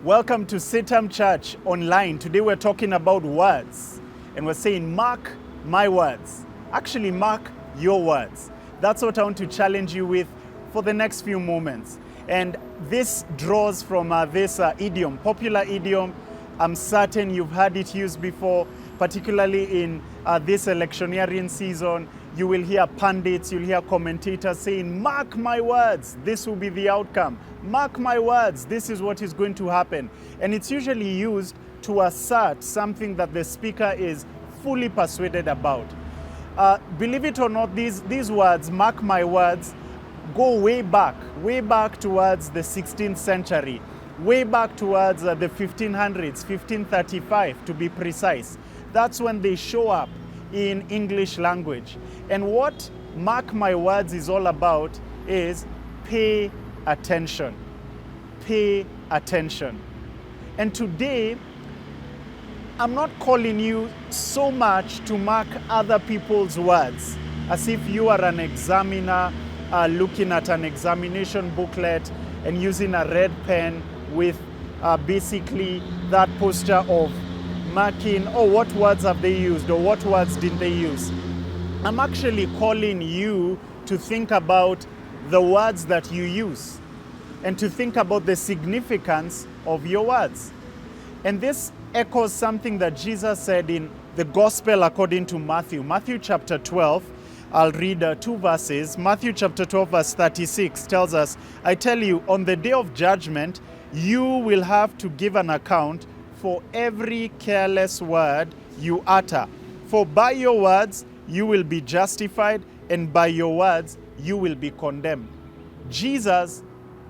Welcome to CITAM Church Online. Today we're talking about words. And we're saying, mark my words. Actually, mark your words. That's what I want to challenge you with for the next few moments. And this draws from this idiom, popular idiom. I'm certain you've heard it used before, particularly in this electioneering season. You will hear pundits, you'll hear commentators saying, mark my words, this will be the outcome. Mark my words, this is what is going to happen. And it's usually used to assert something that the speaker is fully persuaded about. Believe it or not, these words, mark my words, go way back towards the 16th century, way back towards the 1500s, 1535 to be precise. That's when they show up in English language. And what mark my words is all about is pay attention. Pay attention. And today, I'm not calling you so much to mark other people's words, as if you are an examiner looking at an examination booklet and using a red pen with basically that posture of marking, oh, what words have they used or what words didn't they use. I'm actually calling you to think about the words that you use and to think about the significance of your words. And this echoes something that Jesus said in the Gospel according to Matthew. Matthew chapter 12, I'll read 2 verses. Matthew chapter 12 verse 36 tells us, I tell you, on the day of judgment, you will have to give an account for every careless word you utter. For by your words you will be justified, and by your words you will be condemned. Jesus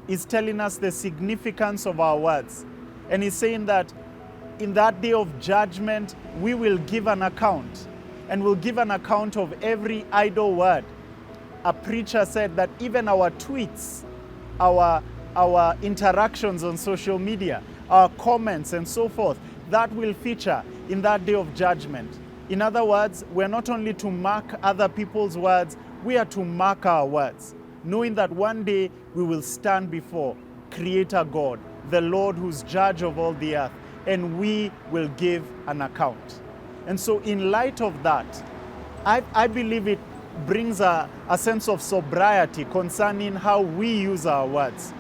is telling us the significance of our words. And he's saying that in that day of judgment, we will give an account. And we'll give an account of every idle word. A preacher said that even our tweets, our interactions on social media, our comments and so forth, that will feature in that day of judgment. In other words, we're not only to mark other people's words, we are to mark our words, knowing that one day we will stand before Creator God, the Lord who's judge of all the earth, and we will give an account. And so in light of that, I believe it brings a sense of sobriety concerning how we use our words.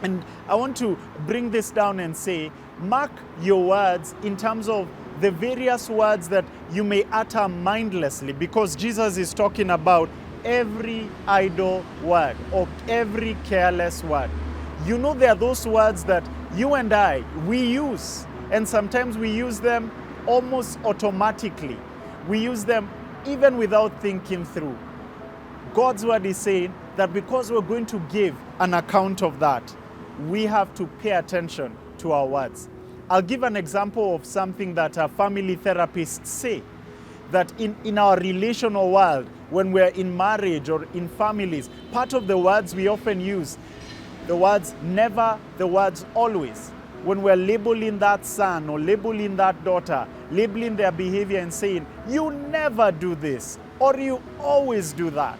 And I want to bring this down and say, mark your words in terms of the various words that you may utter mindlessly, because Jesus is talking about every idle word or every careless word. You know, there are those words that you and I, we use, and sometimes we use them almost automatically. We use them even without thinking through. God's word is saying that because we're going to give an account of that, we have to pay attention to our words. I'll give an example of something that family therapists say, that in our relational world, when we're in marriage or in families, part of the words we often use, the words never, the words always. When we're labeling that son or labeling that daughter, labeling their behavior and saying, you never do this, or you always do that.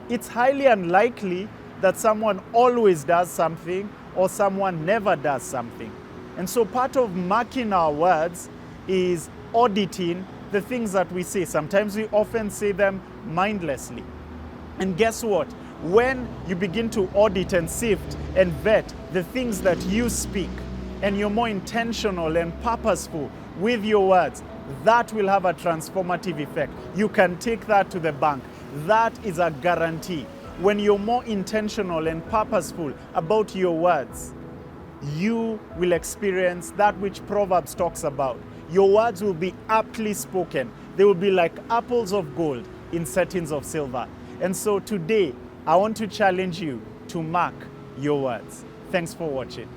It's highly unlikely that someone always does something or someone never does something. And so part of marking our words is auditing the things that we say. Sometimes we often say them mindlessly. And guess what? When you begin to audit and sift and vet the things that you speak, and you're more intentional and purposeful with your words, that will have a transformative effect. You can take that to the bank. That is a guarantee. When you're more intentional and purposeful about your words, you will experience that which Proverbs talks about. Your words will be aptly spoken. They will be like apples of gold in settings of silver. And so today, I want to challenge you to mark your words. Thanks for watching.